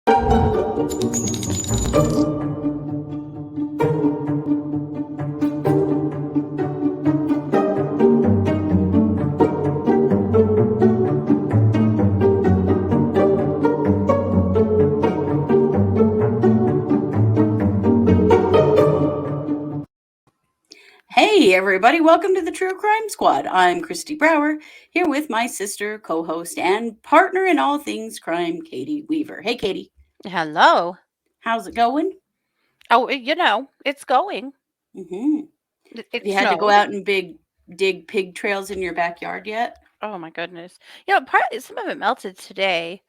Hey, everybody, welcome to the True Crime Squad. I'm Kristi Brower, here with my sister, co host, and partner in all things crime, Katie Weaver. Hey, Katie. Hello. How's it going? Oh, it's going. Mm-hmm. It, Have it you had to go snowed. out and dig pig trails in your backyard yet? Oh my goodness. Some of it melted today,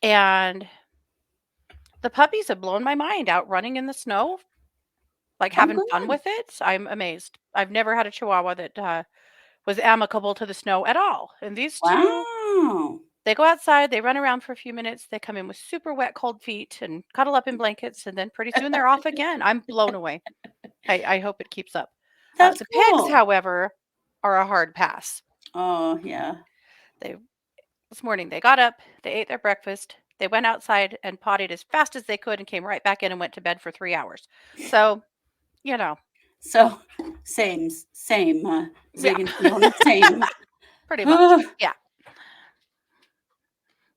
and the puppies have blown my mind out running in the snow, like Oh, having fun good. with it. I'm amazed. I've never had a Chihuahua that was amicable to the snow at all. And these two, Wow. they go outside, they run around for a few minutes, they come in with super wet, cold feet and cuddle up in blankets, and then pretty soon they're off again. I'm blown away. I hope it keeps up. That's The pigs, cool. however, are a hard pass. Oh, yeah. They This morning they got up, they ate their breakfast, they went outside and potted as fast as they could and came right back in and went to bed for 3 hours. So, you know, So, same, yeah, Zig and Fiona, same. pretty much. Yeah.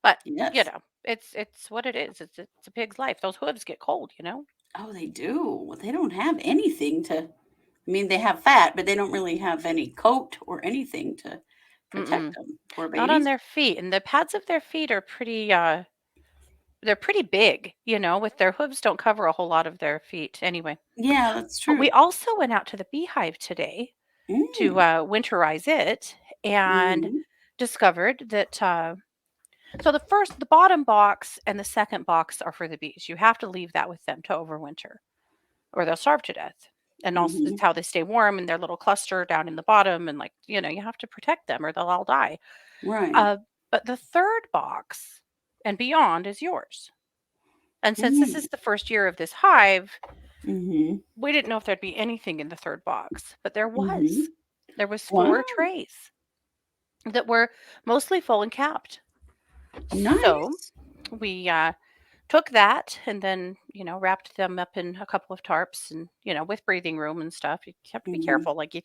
But, Yes. it's what it is. It's a pig's life. Those hooves get cold. Oh, they do. They don't have anything to, I mean, they have fat, but they don't really have any coat or anything to protect Mm-mm. them. Poor Not on babies. their feet, and the pads of their feet are they're pretty big, with their hooves don't cover a whole lot of their feet anyway. Yeah, that's But we true. also went out to the beehive today to Mm. winterize it and Mhm. discovered that so the bottom box and the second box are for the bees. You have to leave that with them to overwinter or they'll starve to death. And also it's Mhm. how they stay warm in their little cluster down in the bottom and you have to protect them or they'll all die. Right. Uh, but the third box and beyond is yours. And since this Mm. is the first year of this hive, Mhm. we didn't know if there'd be anything in the third box, but there was. Mhm. There was Wow. 4 trays that were mostly full and capped. So Nice. we took that and then wrapped them up in a couple of tarps and with breathing room and stuff. You have to be Mhm. careful, like you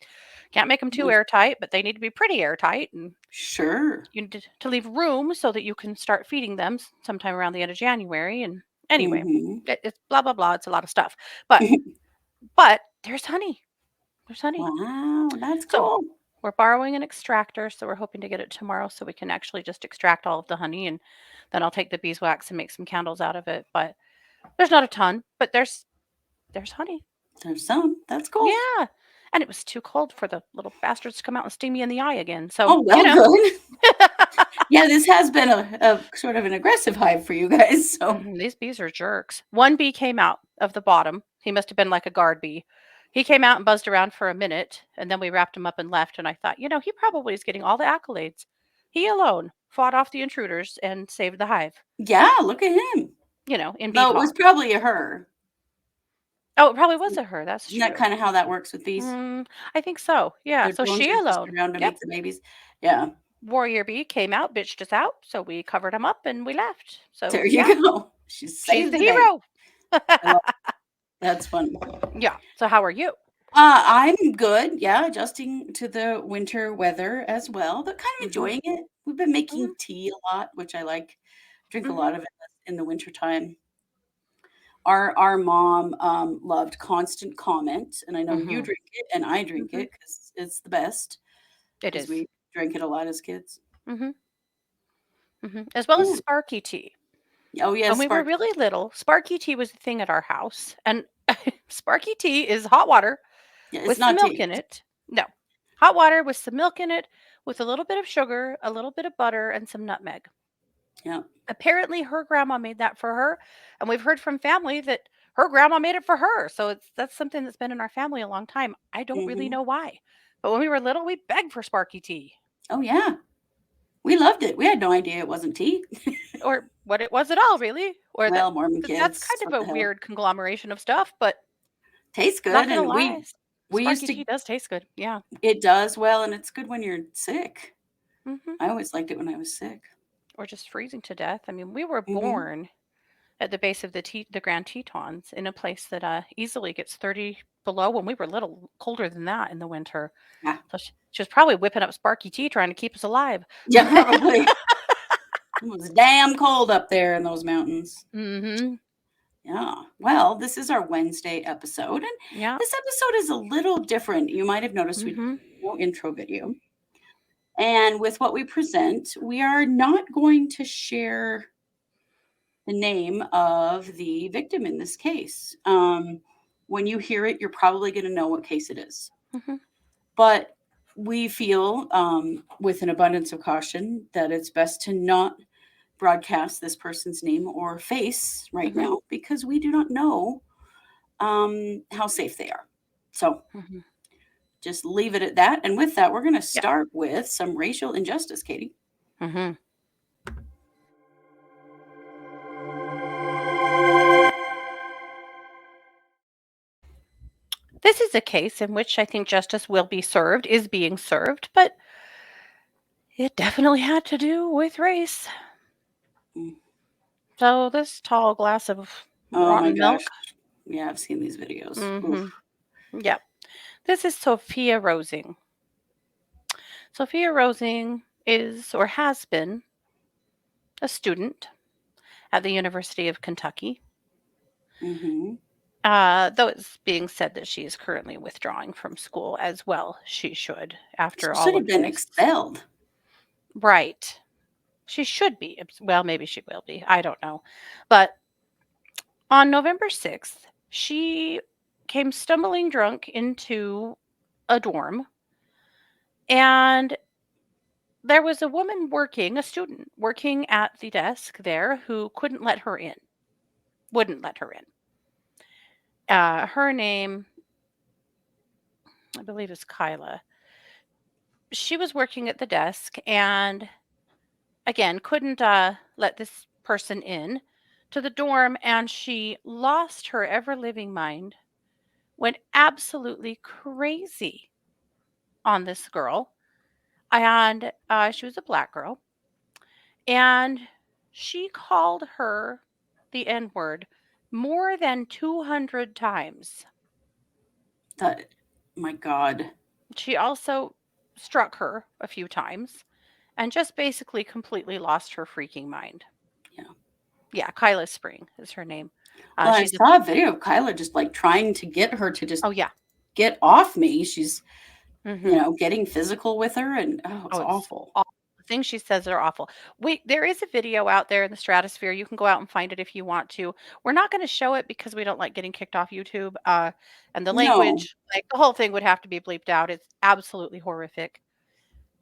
can't make them too Yes. airtight, but they need to be pretty airtight, and Sure. you need to leave room so that you can start feeding them sometime around the end of January. And anyway, Mhm. it's blah blah blah, it's a lot of stuff, but there's honey. Wow, that's So cool. we're borrowing an extractor, so we're hoping to get it tomorrow so we can actually just extract all of the honey, and then I'll take the beeswax and make some candles out of it. But there's not a ton, but there's honey. There's some. That's cool. Yeah. And it was too cold for the little bastards to come out and sting me in the eye again. So, Oh, well, good. Yeah, this has been a sort of an aggressive hive for you guys, so These bees are jerks. One bee came out of the bottom. He must have been like a guard bee. He came out and buzzed around for a minute, and then we wrapped him up and left. And I thought, he probably is getting all the accolades. He alone fought off the intruders and saved the hive, yeah, look at him. in bee Though it was talk. probably a her. Oh, it probably was a her. That's Isn't that true. kinda how that works with bees? I think so. Yeah. Their So drones she are just alone. around to Yep. make the babies. Yeah. Warrior bee came out, bitched us out. So we covered him up and we left. So, There you yeah, go. She she's saved the the day. hero. I love that's funny. Yeah. So, how are you? I'm good, yeah, adjusting to the winter weather as well, but kind of Mm-hmm. enjoying it. We've been Mm-hmm. making tea a lot, which I like. Drink a Mm-hmm. lot of it in the wintertime. Our mom, loved Constant Comment, and I know you Mm-hmm. drink it and I drink Mm-hmm. it because it's the best. It Because is. we drank it a lot as kids. Mm-hmm. Mm-hmm. As well as Yeah. Sparky tea. Oh, When yes, we were sparkly. really little, Sparky tea was the thing at our house. And Sparky tea is hot water Yeah, it's with some not milk tea. in it. No, hot water with some milk in it, with a little bit of sugar, a little bit of butter, and some nutmeg. Yeah. Apparently, her grandma made that for her, and we've heard from family that her grandma made it for her. So that's something that's been in our family a long time. I don't really Mhm. know why, but when we were little, we begged for Sparky tea Oh, yeah. We loved it. We had no idea it wasn't tea. or what it was at all, really, or Well, Mormon that's kids, kind of what a the hell. weird conglomeration of stuff. But Tastes not good, gonna and lie, we used Sparky to tea does taste good. Yeah. it does well, and it's good when you're sick. Hmm. I always liked it when I was sick. Or just freezing to death. I mean, we were Mhm. born at the base of the Grand Tetons in a place that easily gets 30 below when we were a little colder than that in the winter. Yeah. So she was probably whipping up sparky tea trying to keep us alive. Yeah, probably. It was damn cold up there in those mountains. Mm-hmm. Yeah. Well, this is our Wednesday episode, and Yeah. this episode is a little different. You might have noticed we Mm-hmm. no intro video. And with what we present, we are not going to share the name of the victim in this case. When you hear it, you're probably going to know what case it is. Mm-hmm. But we feel, with an abundance of caution, that it's best to not broadcast this person's name or face right Mm-hmm. now because we do not know how safe they are. So Mm-hmm. just leave it at that. And with that, we're going to Yeah. start with some racial injustice, Katie. Mm-hmm. This is a case in which I think justice will be served, is being served, but it definitely had to do with race. Mm. So this tall glass of Oh my rotten gosh. milk. Yeah, I've seen these videos. Mm-hmm. Oof. Yeah. This is Sophia Rosing. Sophia Rosing is or has been a student at the University of Kentucky. Mm-hmm. Though it's being said that she is currently withdrawing from school as well. She should, after She should all have of been this. expelled. Right. She should be. Well, maybe she will be. I don't know. But on November 6th, she came stumbling drunk into a dorm, and there was a woman working, a student working at the desk there who couldn't let her in, wouldn't let her in. Her name, I believe, is Kyla. She was working at the desk and again couldn't let this person in to the dorm, and she lost her ever living mind, went absolutely crazy on this girl. And she was a black girl, and she called her the N word more than 200 times. That, my God. She also struck her a few times and just basically completely lost her freaking mind. Yeah. Yeah, Kyla Spring is her name. Well, I She's a, saw a video of Kyla just like trying to get her to just oh yeah. get off me. She's, Hmm. getting physical with her, and it's Oh, it's awful. awful. The things she says are awful. There is a video out there in the stratosphere. You can go out and find it if you want to. We're not going to show it because we don't like getting kicked off YouTube. And the No. language, like the whole thing would have to be bleeped out. It's absolutely horrific.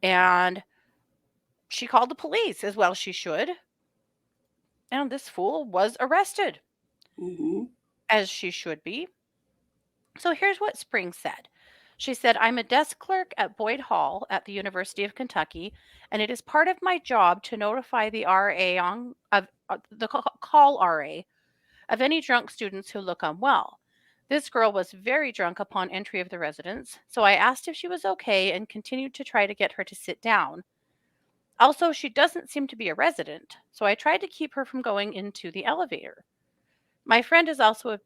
And she called the police, as well she should. And this fool was arrested, Mm-hmm. as she should be. So here's what Spring said. She said, I'm a desk clerk at Boyd Hall at the University of Kentucky, and it is part of my job to notify the RA of the call RA of any drunk students who look unwell. This girl was very drunk upon entry of the residence, so I asked if she was okay and continued to try to get her to sit down. Also, she doesn't seem to be a resident, so I tried to keep her from going into the elevator. My friend is also a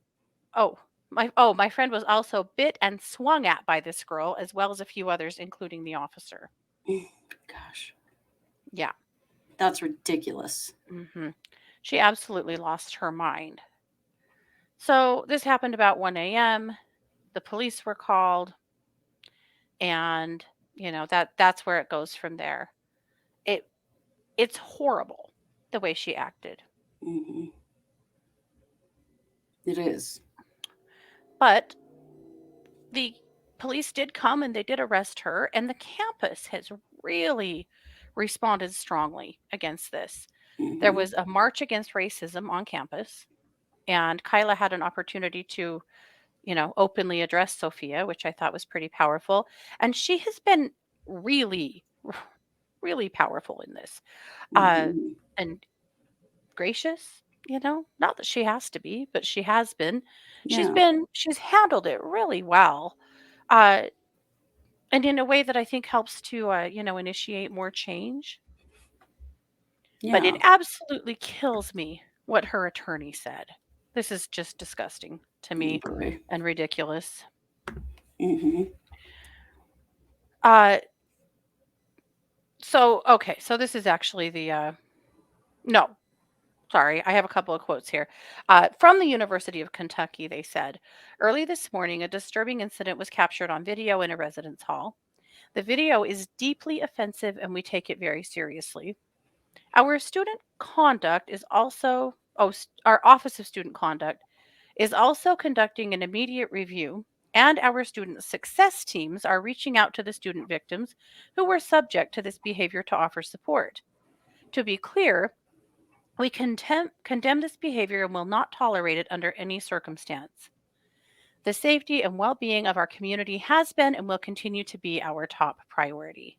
Oh, my friend was also bit and swung at by this girl, as well as a few others, including the officer. Gosh, Yeah. that's ridiculous. Hmm. She absolutely lost her mind. So this happened about 1 a.m. The police were called, and that's where it goes from there. It it's horrible the way she acted. Mm-hmm. It is. But the police did come and they did arrest her, and the campus has really responded strongly against this. There Mm-hmm. was a march against racism on campus, and Kyla had an opportunity to, openly address Sophia, which I thought was pretty powerful. And she has been really, really powerful in this, Mm-hmm. and gracious. Not that she has to be, but she has been. Yeah. She's handled it really well. Uh, and in a way that I think helps to, initiate more change. But it Yeah. absolutely kills me what her attorney said. This is just disgusting to Oh, me boy. and ridiculous. Mm-hmm. Uh, okay, so this is actually no, sorry, I have a couple of quotes here. From the University of Kentucky, they said, early this morning, a disturbing incident was captured on video in a residence hall. The video is deeply offensive and we take it very seriously. Our student conduct is also, our Office of Student Conduct is also conducting an immediate review, and our student success teams are reaching out to the student victims who were subject to this behavior to offer support. To be clear, we condemn this behavior and will not tolerate it under any circumstance. The safety and well being of our community has been and will continue to be our top priority,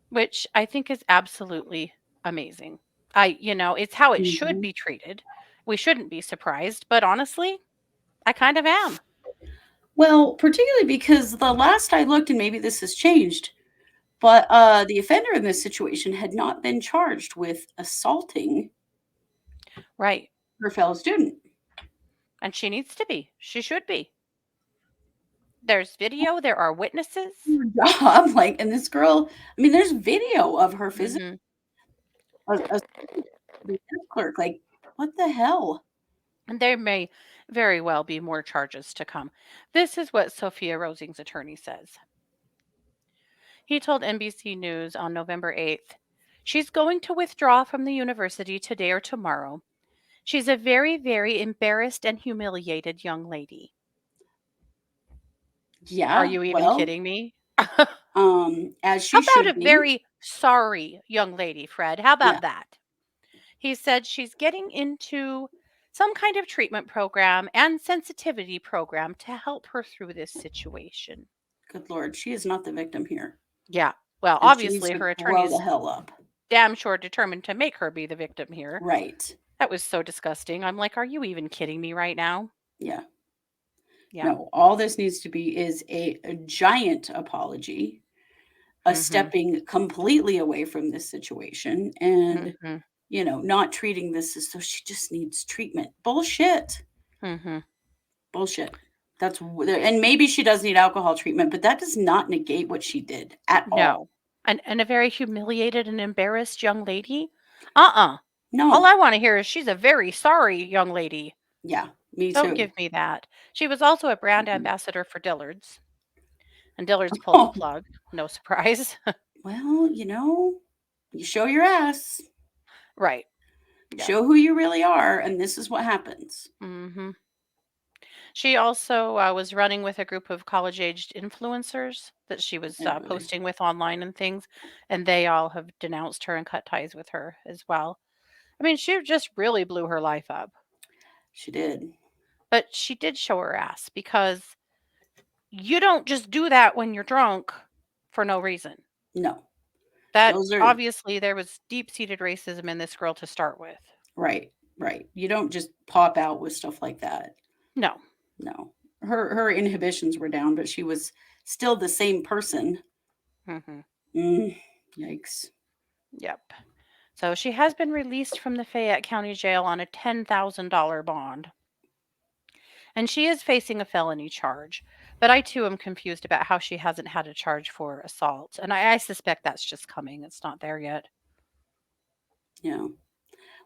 which I think is absolutely amazing. It's how it should Mm-hmm. be treated. We shouldn't be surprised, but honestly, I kind of am. Well, particularly because the last I looked, and maybe this has changed, but the offender in this situation had not been charged with assaulting Right. her fellow student. And she needs to be. She should be. There's video, there are witnesses. Job, like, and this girl, I mean, there's video of her physically Mhm. the clerk. Like, what the hell? And there may very well be more charges to come. This is what Sophia Rosing's attorney says. He told NBC News on November 8th, she's going to withdraw from the university today or tomorrow. She's a very, very embarrassed and humiliated young lady. Are Yeah, you even well, kidding me? as How she about should a be. very sorry young lady, Fred? How Yeah, about that? He said she's getting into some kind of treatment program and sensitivity program to help her through this situation. good Lord, she is not the victim here, Yeah. Well, and she needs obviously, to her grow the attorney's hell up. damn sure determined to make her be the victim here. Right. That was so disgusting. I'm like, are you even kidding me right now? Yeah. Yeah. No, all this needs to be is a giant apology, a Mhm. stepping completely away from this situation, and, Mhm. not treating this as though she just needs treatment. Bullshit. Mhm. Bullshit. And maybe she does need alcohol treatment, but that does not negate what she did at all. No. And a very humiliated and embarrassed young lady? Uh-uh. All No. I want to hear is she's a very sorry young lady. Yeah, me Don't too. give me that. She was also a brand Mhm. ambassador for Dillard's, and Dillard's pulled the Oh, plug. No surprise. well, you show your ass, Right. Yeah. show who you really are, and this is what happens. Mhm. She also was running with a group of college-aged influencers that she was Oh boy, posting with online and things, and they all have denounced her and cut ties with her as well. I mean, she just really blew her life up. she did. But she did show her ass because you don't just do that when you're drunk for no reason. No, That those are obviously there was deep-seated racism in this girl to start with. right, right. You don't just pop out with stuff like that. No. No, her inhibitions were down, but she was still the same person. Mhm. Mm, yikes. Yep. So she has been released from the Fayette County Jail on a $10,000 bond. And she is facing a felony charge. But I too am confused about how she hasn't had a charge for assault. And I suspect that's just coming. It's not there yet. Yeah.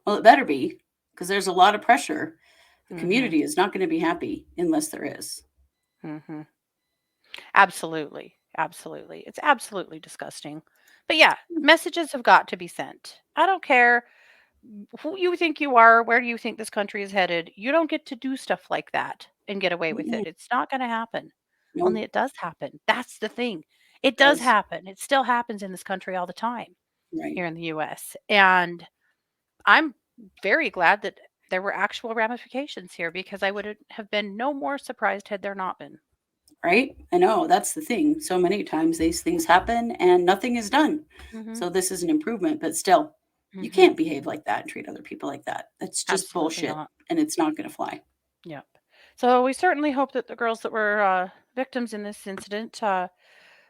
Well, it better be because there's a lot of pressure. The Mhm. community is not going to be happy unless there is. Mhm. Absolutely. Absolutely. It's absolutely disgusting. But yeah, messages have got to be sent. I don't care who you think you are, where do you think this country is headed. You don't get to do stuff like that and get away with Mm-mm. it. It's not going to happen. No, Only it does happen. That's the thing. It it does does. happen. It still happens in this country all the time Right. here in the US. And I'm very glad that there were actual ramifications here because I would have been no more surprised had there not been. Right. I know. That's the thing. So many times these things happen and nothing is done. Mhm. So this is an improvement, but still, you Mhm. can't behave like that and treat other people like that. That's just Absolutely bullshit not. and it's not going to fly. Yep. So we certainly hope that the girls that were victims in this incident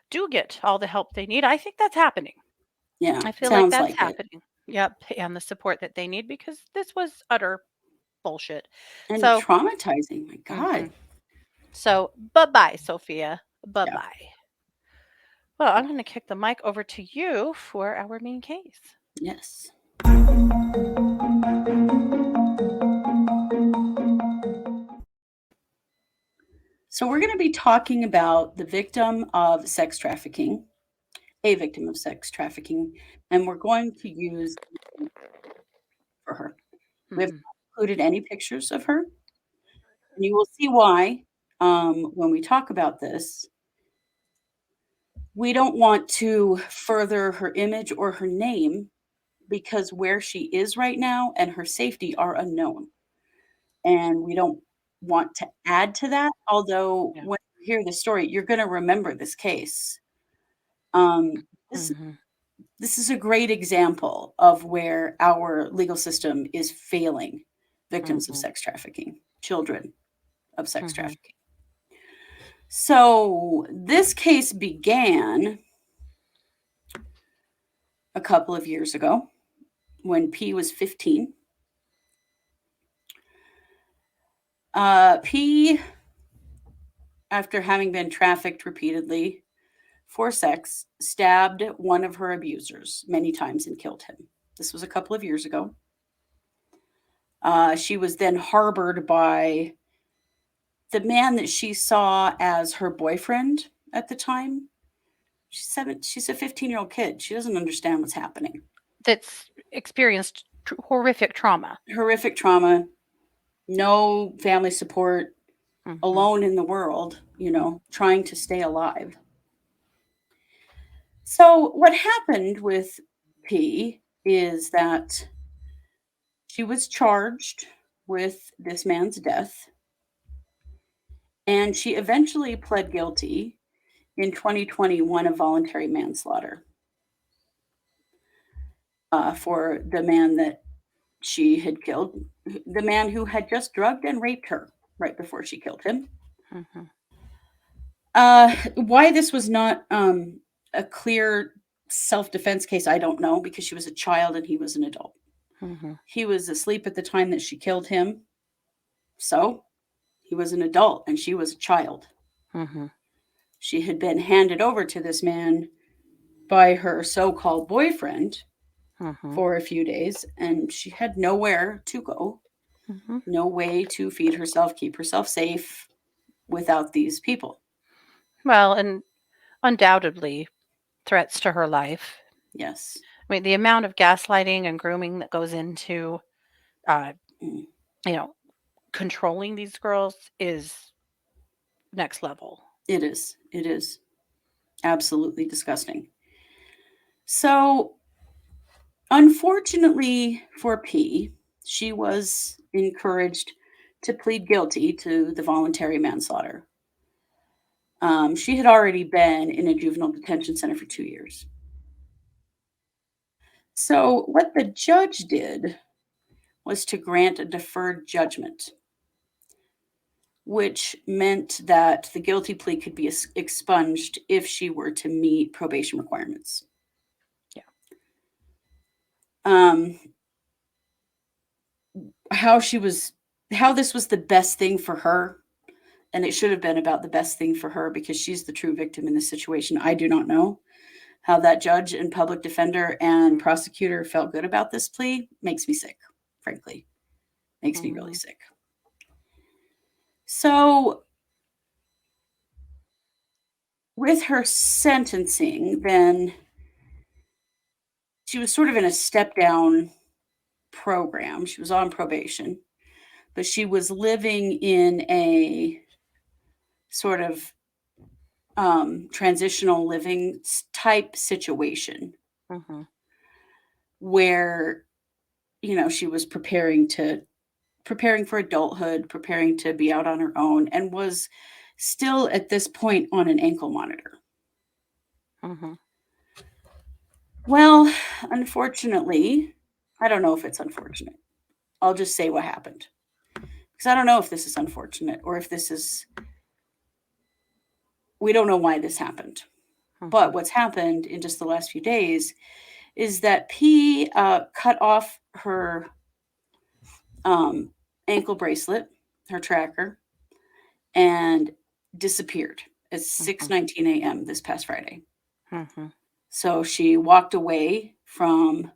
do get all the help they need. I think that's happening. Yeah. I feel like Sounds that's like it. happening. Yep, and the support that they need because this was utter bullshit. And So, traumatizing. My God. mhm. So bye-bye, Sophia. Yeah. Bye-bye. Well, I'm going to kick the mic over to you for our main case. Yes. So we're going to be talking about the victim of sex trafficking, a victim of sex trafficking, and we're going to use for her. We have Mhm. not included any pictures of her, and you will see why when we talk about this. We don't want to further her image or her name because where she is right now and her safety are unknown. And we don't want to add to that, although Yeah. when you hear the story, you're going to remember this case. Um, this Mhm. this is a great example of where our legal system is failing victims of Mhm. sex trafficking, children of sex Mhm. trafficking. So this case began a couple of years ago when P was 15. P, after having been trafficked repeatedly for sex, stabbed one of her abusers many times and killed him. This was a couple of years ago. She was then harbored by the man that she saw as her boyfriend at the time. She's a 15-year-old kid. She doesn't understand what's happening. That's experienced horrific trauma. Horrific trauma, no family support, Mhm. alone in the world, trying to stay alive. So, what happened with P is that she was charged with this man's death, and she eventually pled guilty in 2021 of voluntary manslaughter for the man that she had killed, the man who had just drugged and raped her right before she killed him. Mhm. Why this was not a clear self defense case, I don't know, because she was a child and he was an adult. Mhm. He was asleep at the time that she killed him. So he was an adult and she was a child. Mhm. She had been handed over to this man by her so called boyfriend Mhm. for a few days, and she had nowhere to go, Mhm. no way to feed herself, keep herself safe without these people. Well, and undoubtedly threats to her life. Yes. I mean, the amount of gaslighting and grooming that goes into, uh, Mm. you know, controlling these girls is next level. It is. It is absolutely disgusting. So, unfortunately for P, she was encouraged to plead guilty to the voluntary manslaughter. She had already been in a juvenile detention center for 2 years. So, what the judge did was to grant a deferred judgment, which meant that the guilty plea could be expunged if she were to meet probation requirements. Yeah. Um, how she was, how this was the best thing for her, and it should have been about the best thing for her because she's the true victim in this situation. I do not know how that judge and public defender and prosecutor felt good about this plea. Makes me sick, frankly. Makes me really Mhm. sick. So, with her sentencing, then she was sort of in a step down program. She was on probation, but she was living in a sort of transitional living type situation Mhm. where she was preparing for adulthood, preparing to be out on her own, and was still at this point on an ankle monitor. Mhm. Well, unfortunately, I don't know if it's unfortunate. I'll just say what happened because I don't know if this is unfortunate or if this is, we don't know why this happened. But Mhm. what's happened in just the last few days is that P cut off her ankle bracelet, her tracker, and disappeared at 6:19 a.m. this past Friday. Mm-hmm. So she walked away from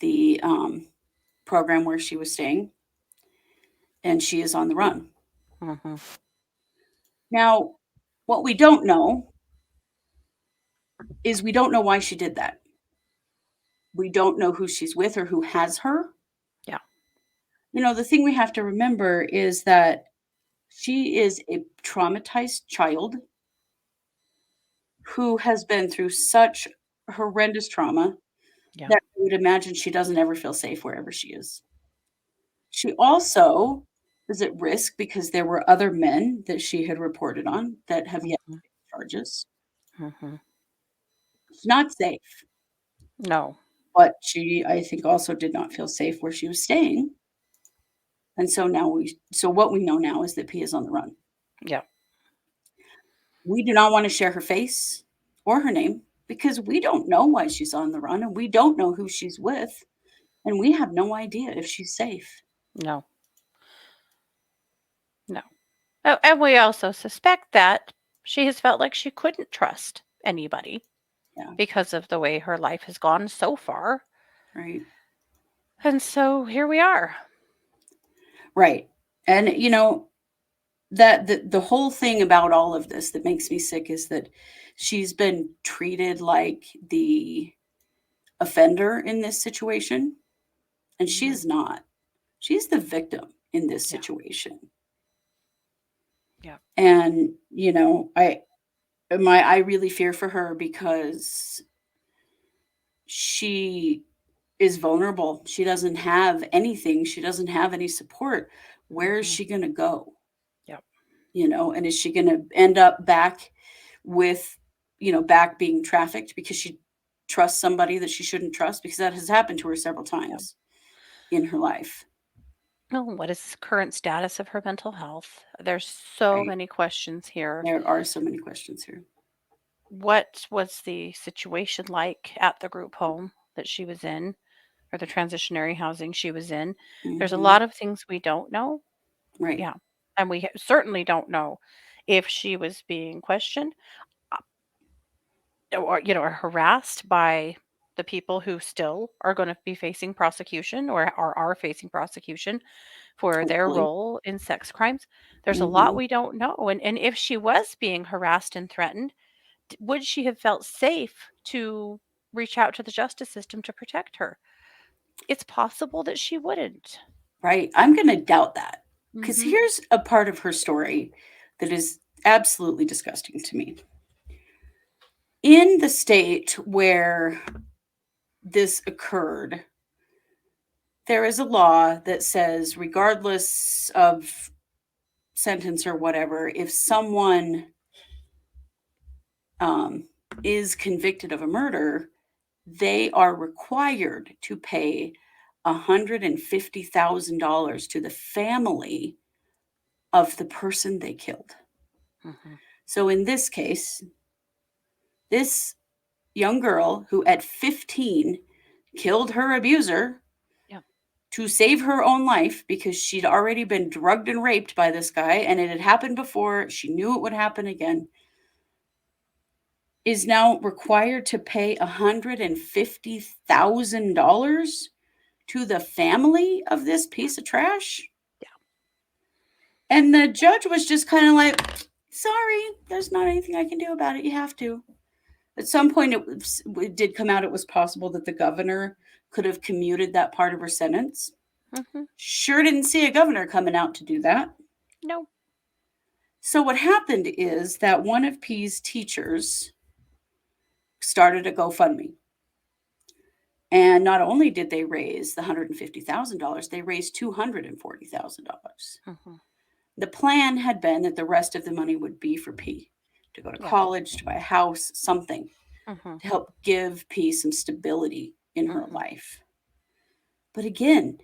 the program where she was staying, and she is on the run. Mm-hmm. Now, what we don't know is we don't know why she did that. We don't know who she's with or who has her. Yeah. The thing we have to remember is that she is a traumatized child who has been through such horrendous trauma Yeah. that I would imagine she doesn't ever feel safe wherever she is. She also is at risk because there were other men that she had reported on that have yet to Mm-hmm. face charges. Mm-hmm. She's not safe, No. but she, I think, also did not feel safe where she was staying. And so what we know now is that P is on the run. Yeah. We do not want to share her face or her name because we don't know why she's on the run and we don't know who she's with. And we have no idea if she's safe. No. No. Oh, and we also suspect that she has felt like she couldn't trust anybody Yeah, because of the way her life has gone so far. right. And so here we are. Right. And that the whole thing about all of this that makes me sick is that she's been treated like the offender in this situation, and she is not. She's the victim in this Yeah. situation. Yeah. And I really fear for her because she is vulnerable. She doesn't have anything. She doesn't have any support. Where is Mm-hmm. she going to go? Yep. And is she going to end up back with, back being trafficked because she trusts somebody that she shouldn't trust? Because that has happened to her several times in her life. Well, what is the current status of her mental health? There's so Right. many questions here. There are so many questions here. What was the situation like at the group home that she was in, or the transitionary housing she was in? There's a Hmm. lot of things we don't know. Right. Yeah. And we certainly don't know if she was being questioned, or harassed by the people who still are going to be facing prosecution or are facing prosecution for their Hopefully. role in sex crimes. There's a lot Hmm. we don't know. And if she was being harassed and threatened, would she have felt safe to reach out to the justice system to protect her? It's possible that she wouldn't. Right. I'm going to doubt that because Hmm. here's a part of her story that is absolutely disgusting to me. In the state where this occurred, there is a law that says, regardless of sentence or whatever, if someone is convicted of a murder, they are required to pay $150,000 to the family of the person they killed. Hmm. So in this case, this young girl who at 15 killed her abuser Yeah. to save her own life because she'd already been drugged and raped by this guy and it had happened before, she knew it would happen again, is now required to pay $150,000 to the family of this piece of trash. Yeah. And the judge was just kind of like, sorry, there's not anything I can do about it. You have to. At some point, it did come out it was possible that the governor could have commuted that part of her sentence. Hmm. Sure didn't see a governor coming out to do that. No. So what happened is that one of P's teachers started a GoFundMe. And not only did they raise the $150,000, they raised $240,000. Hmm. The plan had been that the rest of the money would be for P to go to Yeah. college, to buy a house, something Hmm. to help give P some stability in her Hmm. life. But again,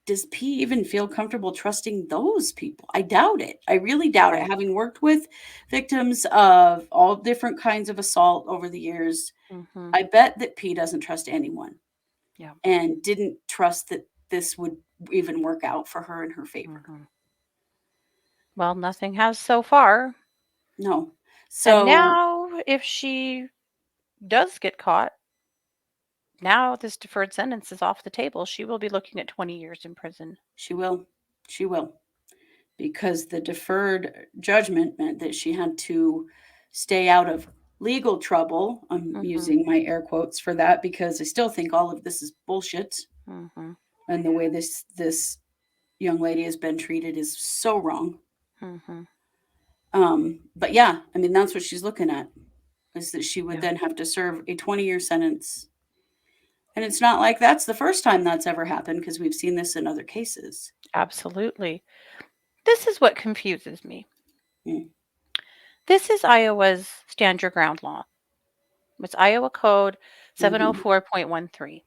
does P even feel comfortable trusting those people? I doubt it. I really doubt it. Right. Having worked with victims of all different kinds of assault over the years, Mhm. I bet that P doesn't trust anyone Yeah. and didn't trust that this would even work out for her in her favor. Mhm. Well, nothing has so far. No. And So now, if she does get caught, now this deferred sentence is off the table. She will be looking at 20 years in prison. she will. She will. Because the deferred judgment meant that she had to stay out of legal trouble. I'm Mhm. using my air quotes for that because I still think all of this is bullshit. Mhm. And the way this young lady has been treated is so wrong. Mhm. But yeah, I mean, that's what she's looking at, is that she would Yeah. then have to serve a 20-year sentence. And it's not like that's the first time that's ever happened, because we've seen this in other cases. Absolutely. This is what confuses me. Mm. This is Iowa's Stand Your Ground law. It's Iowa Code Mhm. 704.13.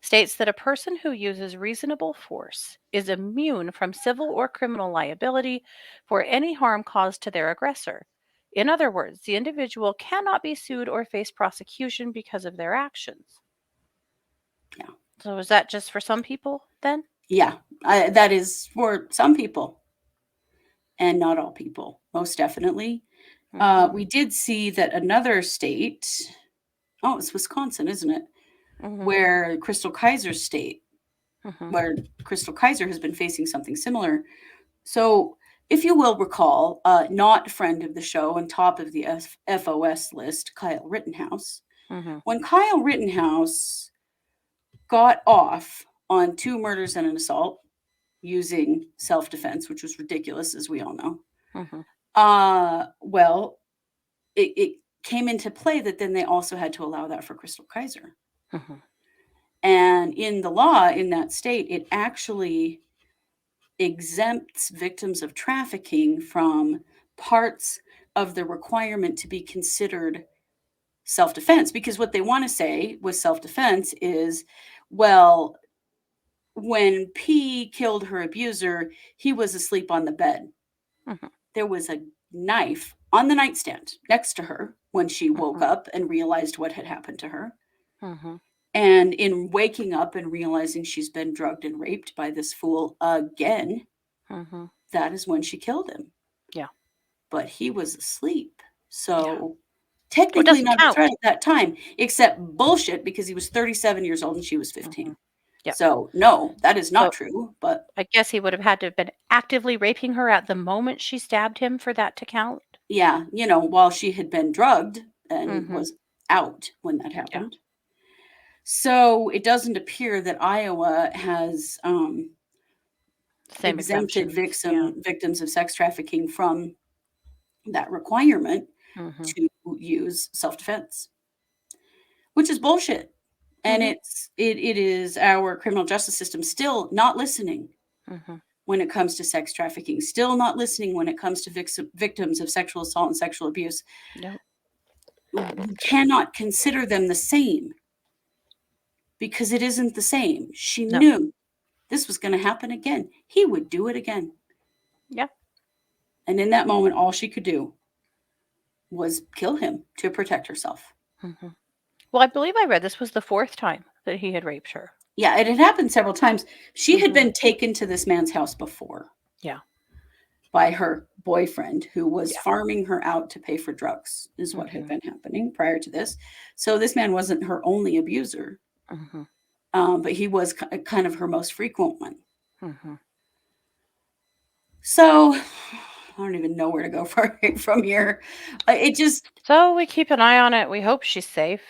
States that a person who uses reasonable force is immune from civil or criminal liability for any harm caused to their aggressor. In other words, the individual cannot be sued or face prosecution because of their actions. Yeah. So is that just for some people then? Yeah. That is for some people and not all people, most definitely. Mhm. We did see that another state, oh, it's Wisconsin, isn't it? Mhm. Where Crystal Kaiser's state, Mhm. where Crystal Kaiser has been facing something similar. So, if you will recall, not friend of the show and top of the FOS list, Kyle Rittenhouse. Mhm. When Kyle Rittenhouse got off on 2 murders and an assault using self defense, which was ridiculous, as we all know, Mhm. well, it came into play that then they also had to allow that for Crystal Kaiser. Mhm. And in the law in that state, it actually exempts victims of trafficking from parts of the requirement to be considered self defense. Because what they want to say with self defense is, well, when P killed her abuser, he was asleep on the bed. Mhm. There was a knife on the nightstand next to her when she woke Mhm. up and realized what had happened to her. Mhm. And in waking up and realizing she's been drugged and raped by this fool again, Mhm. that is when she killed him. Yeah. But he was asleep. Yeah. So So it technically doesn't not a threat count. at that time, except bullshit because he was 37 years old and she was Mhm. 15. Yep. So no, that is not So true. But I guess he would have had to have been actively raping her at the moment she stabbed him for that to count. yeah, while she had been drugged and Mhm. was out when that Yeah. happened. So it doesn't appear that Iowa has Same exempted exemptions. Yeah. victims of sex trafficking from that requirement Mhm. to use self-defense, which is bullshit. And Mhm. it is our criminal justice system still not listening Mhm. when it comes to sex trafficking, still not listening when it comes to victims of sexual assault and sexual abuse. Nope. We cannot consider them the same because it isn't the same. She No. knew this was going to happen again. He would do it again. Yeah. And in that moment, all she could do was kill him to protect herself. Mhm. Well, I believe I read this was the fourth time that he had raped her. Yeah, it had happened several times. She had Mhm. been taken to this man's house before Yeah. by her boyfriend, who was Yeah. farming her out to pay for drugs, is what had Mhm. been happening prior to this. So this man wasn't her only abuser, Mhm. but he was kind of her most frequent one. Mhm. So I don't even know where to go from here. It just, So we keep an eye on it. We hope she's safe.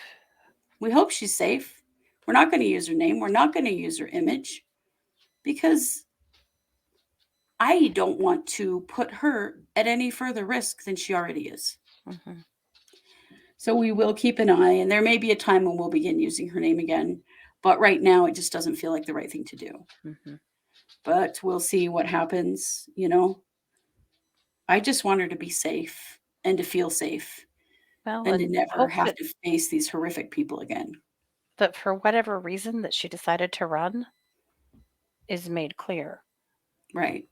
we hope she's safe. We're not going to use her name. We're not going to use her image because I don't want to put her at any further risk than she already is. Mhm. So we will keep an eye, and there may be a time when we'll begin using her name again. But right now, it just doesn't feel like the right thing to do. Mhm. But we'll see what happens. I just want her to be safe and to feel safe Well, and to and never hope have that to face these horrific people again. for whatever reason that she decided to run is made clear. Right.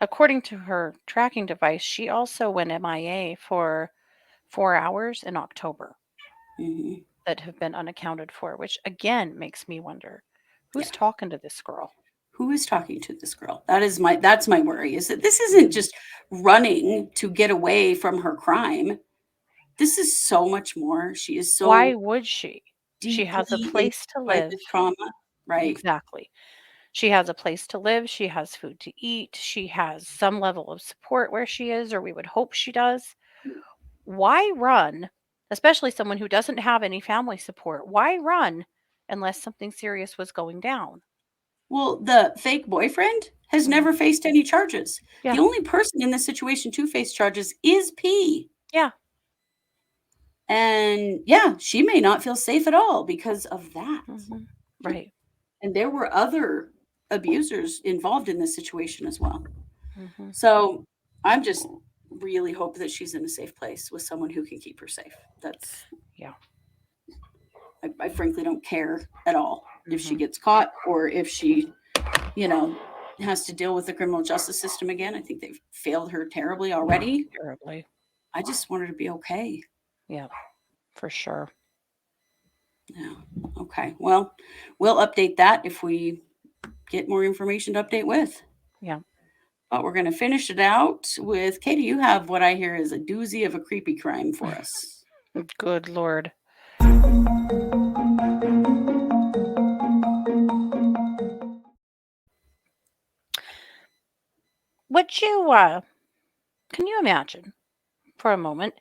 According to her tracking device, she also went MIA for 4 hours in October. Mhm. that have been unaccounted for, which again makes me wonder Yeah. who's talking to this girl? Who is talking to this girl? That's my worry, is that this isn't just running to get away from her crime. This is so much more. She is Why so would she? She has a deeply influenced place to by live. the trauma. Right. Exactly. She has a place to live. She has food to eat. She has some level of support where she is, or we would hope she does. Why run? Especially someone who doesn't have any family support. Why run unless something serious was going down? Well, the fake boyfriend has Mhm. never faced any charges. Yeah. The only person in this situation to face charges is P. Yeah. And yeah, she may not feel safe at all because of that. Mhm. Right. And there were other abusers involved in this situation as well. Mhm. So I'm just really hope that she's in a safe place with someone who can keep her safe. That's Yeah. I frankly don't care at all if she Mhm. gets caught or if she, you know, has to deal with the criminal justice system again. I think they've failed her terribly already. Terribly. I just want her to be okay. Yeah, for sure. Yeah. Okay. Well, we'll update that if we get more information to update with. Yeah. But we're going to finish it out with Katie. You have what I hear is a doozy of a creepy crime for us. Good Lord. Would you, can you imagine for a moment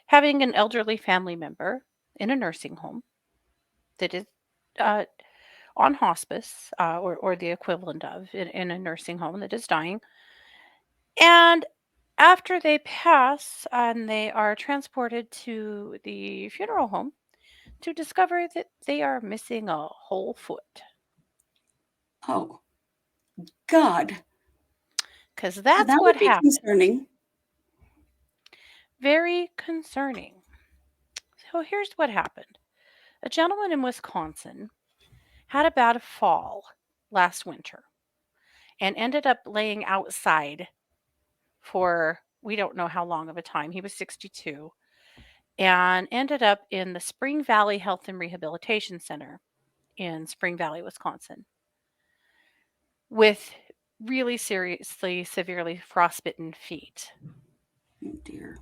having an elderly family member in a nursing home that is uh, on hospice or the equivalent of in a nursing home that is dying? And after they pass and they are transported to the funeral home to discover that they are missing a whole foot. Oh, God. Because that's That what would be happened. concerning. Very concerning. So here's what happened. A gentleman in Wisconsin had a bad fall last winter and ended up laying outside for we don't know how long of a time. He was 62 and ended up in the Spring Valley Health and Rehabilitation Center in Spring Valley, Wisconsin, with really seriously, severely frostbitten feet. Oh, dear.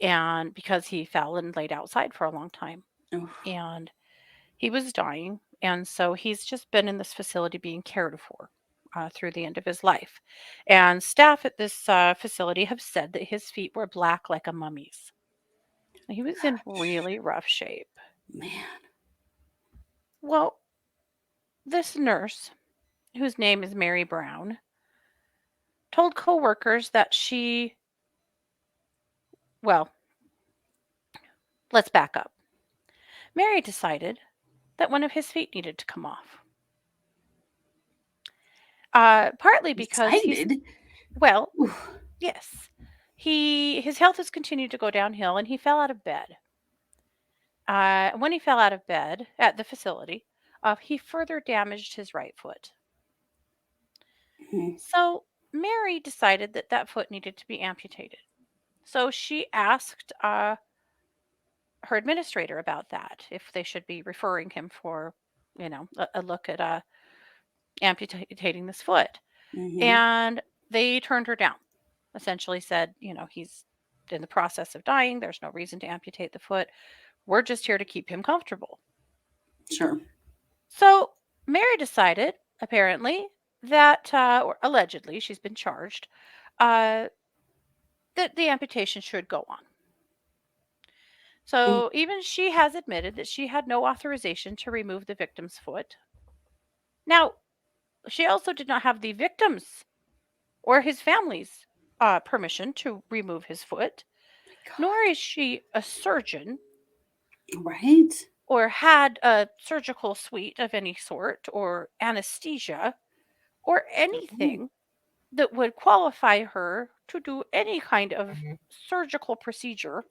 And because he fell and laid outside for a long time. Oh, And he was dying. And so he's just been in this facility being cared for through the end of his life. And staff at this facility have said that his feet were black like a mummy's. He was in really rough shape. man. Well, this nurse, whose name is Mary Brown, told coworkers that well, let's back up. Mary decided that one of his feet needed to come off. Partly because Decided? well, Oof. yes, his health has continued to go downhill, and he fell out of bed. When he fell out of bed at the facility, he further damaged his right foot. Mhm. So Mary decided that that foot needed to be amputated. So she asked her administrator about that, if they should be referring him for, a look at amputating this foot. Mhm. And they turned her down. Essentially said, he's in the process of dying. There's no reason to amputate the foot. We're just here to keep him comfortable. Sure. So Mary decided, apparently, that, or allegedly, she's been charged, uh, that the amputation should go on. Mm. So even she has admitted that she had no authorization to remove the victim's foot. Now, she also did not have the victim's or his family's permission to remove his foot, nor God. is she a surgeon Right? or had a surgical suite of any sort or anesthesia or Oh. anything that would qualify her to do any kind of surgical procedure,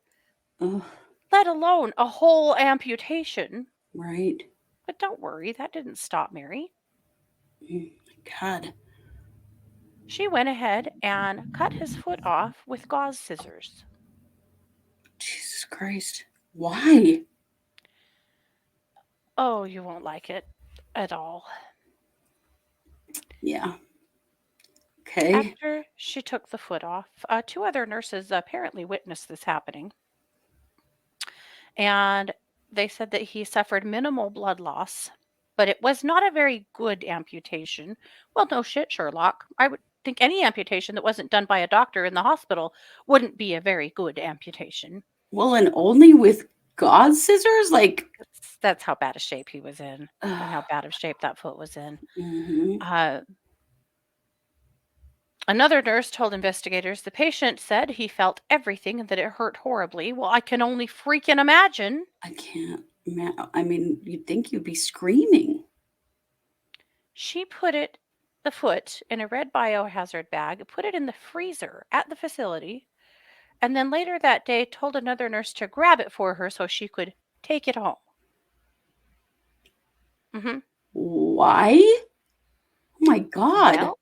Ugh. let alone a whole amputation. Right. But don't worry, that didn't stop Mary. Mm. God. She went ahead and cut his foot off with gauze scissors. Jesus Christ. Why? Oh, you won't like it at all. Yeah. Okay. After she took the foot off, two other nurses apparently witnessed this happening, and they said that he suffered minimal blood loss, but it was not a very good amputation. Well, no shit, Sherlock. I would think any amputation that wasn't done by a doctor in the hospital wouldn't be a very good amputation. Well, and only with God's scissors? Like, That's how bad a shape he was in, and how bad of shape that foot was in. mhm. Uh, Another nurse told investigators the patient said he felt everything and that it hurt horribly. Well, I can only freaking imagine. I can't. I mean, you'd think you'd be screaming. She put the foot in a red biohazard bag, put it in the freezer at the facility, and then later that day told another nurse to grab it for her so she could take it home. Hmm. Why? Oh my God. Well,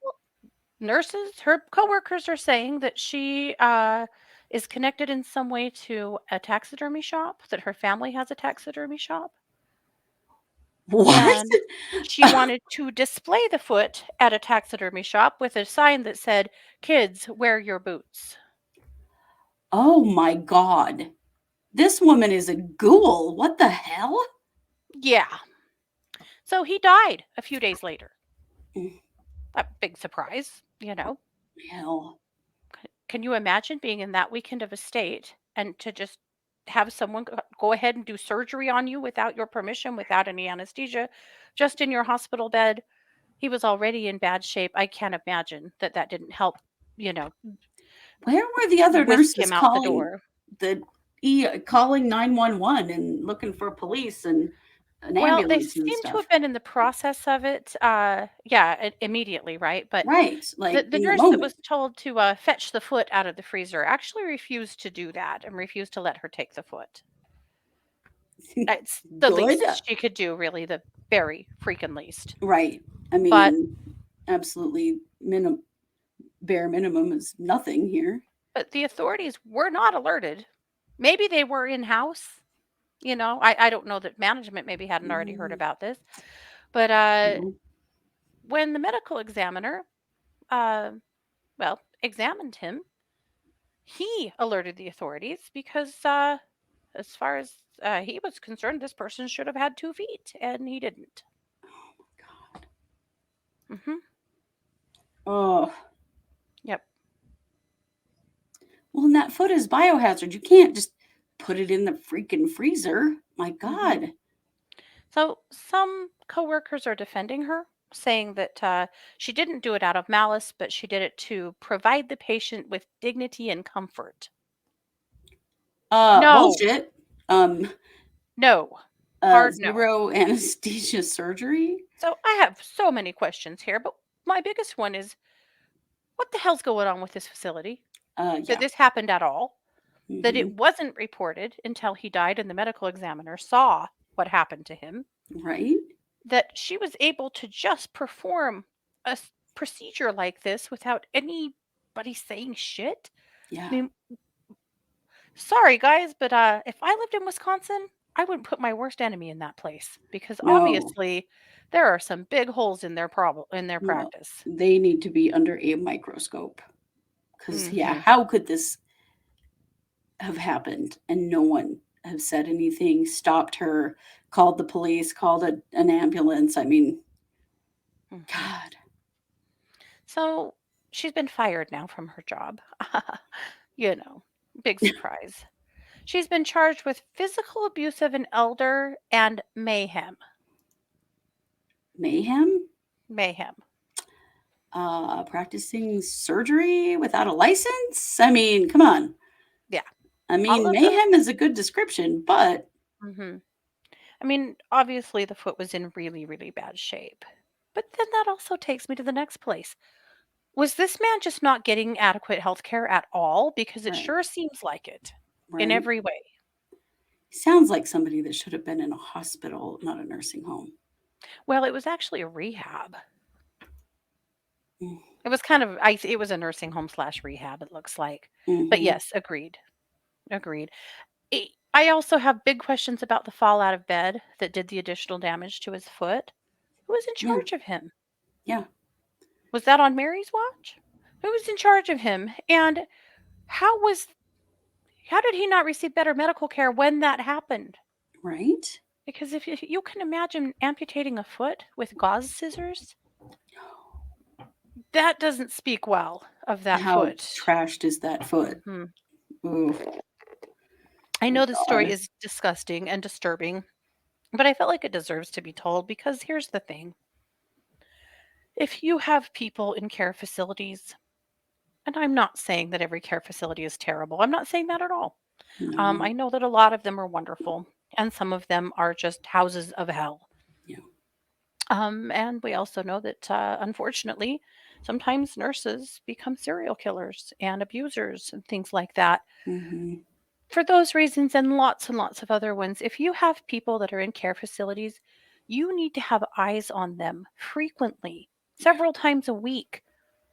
nurses, her coworkers are saying that she is connected in some way to a taxidermy shop, that her family has a taxidermy shop. What? And she wanted to display the foot at a taxidermy shop with a sign that said, "Kids, wear your boots." Oh my God. This woman is a ghoul. What the hell? Yeah. So he died a few days later. Mm. A big surprise, you know. Hell. Can you imagine being in that weekend of a state and to just have someone go ahead and do surgery on you without your permission, without any anesthesia, just in your hospital bed? He was already in bad shape. I can't imagine that that didn't help, you know, Where were the other whisk nurses him out the calling door. calling 911 and looking for police and an Well, they ambulance and seem to stuff? have been in the process of it, yeah, immediately, right? But Right. the Like the in the nurse that moment. was told to fetch the foot out of the freezer actually refused to do that and refused to let her take the foot. It's the Good. least she could do, really, the very freaking least. Right. I But mean, absolutely bare minimum is nothing here. but the authorities were not alerted. Maybe they were in house. I don't know that management maybe hadn't already heard Mm, about this. But no. when the medical examiner, uh, well, examined him, he alerted the authorities because, as far as he was concerned, this person should have had 2 feet, and he didn't. God. Hmm. Oh. Yep. Well, and that foot is biohazard. You can't just put it in the freaking freezer. My Hmm. God. So some coworkers are defending her, saying that she didn't do it out of malice, but she did it to provide the patient with dignity and comfort. No, Bullshit. no, hard no. Zero anesthesia surgery. So I have so many questions here, but my biggest one is, what the hell's going on with this facility? That Yeah. this happened at all? That it Hmm. wasn't reported until he died and the medical examiner saw what happened to him? Right. That she was able to just perform a procedure like this without anybody saying shit? I Yeah. mean, sorry guys, but if I lived in Wisconsin, I wouldn't put my worst enemy in that place because No. obviously there are some big holes in their No. practice. They need to be under a microscope. Because, yeah, Hmm. how could this have happened and no one have said anything, stopped her, called the police, called an ambulance? I mean, Hmm. God. So she's been fired now from her job. you know, Big surprise. She's been charged with physical abuse of an elder and mayhem. Mayhem? Mayhem. Practicing surgery without a license? I mean, come on. Yeah. I All mean, of those mayhem things. is a good description, but Hmm. I mean, obviously the foot was in really, really bad shape. But then that also takes me to the next place. Was this man just not getting adequate health care at all? Because it right, sure seems like it in right. every way. Sounds like somebody that should have been in a hospital, not a nursing home. Well, it was actually a rehab. Mm, It was it was a nursing home slash rehab, it looks like. But mhm. yes, agreed. Agreed. I also have big questions about the fall out of bed that did the additional damage to his foot. Who was in Yeah. charge of him? Yeah. Was that on Mary's watch? Who was in charge of him? And how did he not receive better medical care when that happened? Right. Because if you can imagine amputating a foot with gauze scissors, that doesn't speak well of that How foot. trashed is that foot? Hmm. Ooh, I know this story God. is disgusting and disturbing, but I felt like it deserves to be told because here's the thing. If you have people in care facilities, and I'm not saying that every care facility is terrible, I'm not saying that at all. No. I know that a lot of them are wonderful, and some of them are just houses of hell. Yeah. And we also know that, unfortunately, sometimes nurses become serial killers and abusers and things like that. Mm-hmm. For those reasons and lots of other ones, if you have people that are in care facilities, you need to have eyes on them frequently, several times a week,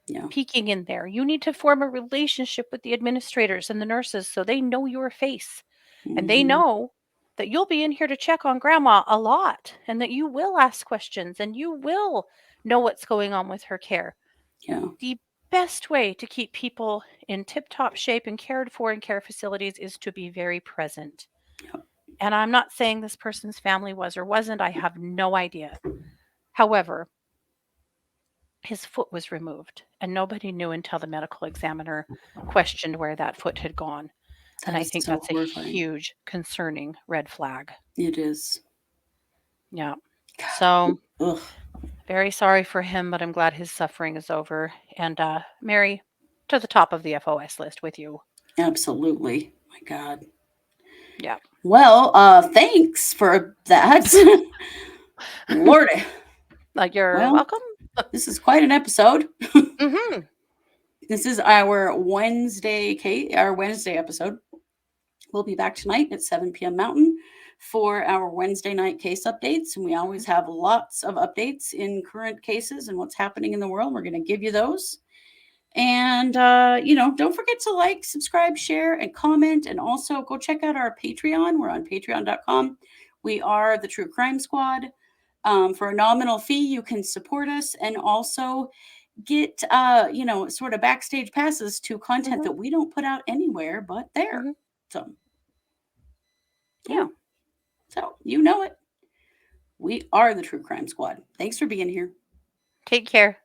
Yeah. peeking in there. You need to form a relationship with the administrators and the nurses so they know your face and they Mm-hmm. know that you'll be in here to check on grandma a lot and that you will ask questions and you will know what's going on with her care. Yeah. The best way to keep people in tip-top shape and cared for in care facilities is to be very present. Yep. And I'm not saying this person's family was or wasn't, I have no idea. However, his foot was removed, and nobody knew until the medical examiner questioned where that foot had gone. And That I is think so that's a horrifying. huge concerning red flag. It is. Yeah. God. So Ugh. very sorry for him, but I'm glad his suffering is over. And Mary, to the top of the FOS list with you. Absolutely. My God. Yeah. Well, thanks for that. Lordy. You're Well, welcome. this is quite an episode. Mm-hmm. This is our Wednesday episode. We'll be back tonight at 7 p.m. Mountain for our Wednesday night case updates. And we always have lots of updates in current cases and what's happening in the world. We're going to give you those. And, don't forget to like, subscribe, share, and comment. And also go check out our Patreon. We're on patreon.com. We are the True Crime Squad. For a nominal fee, you can support us and also get, sort of backstage passes to content that we don't put out anywhere but there. Mm-hmm. So, Yeah. So, you know it. We are the True Crime Squad. Thanks for being here. Take care.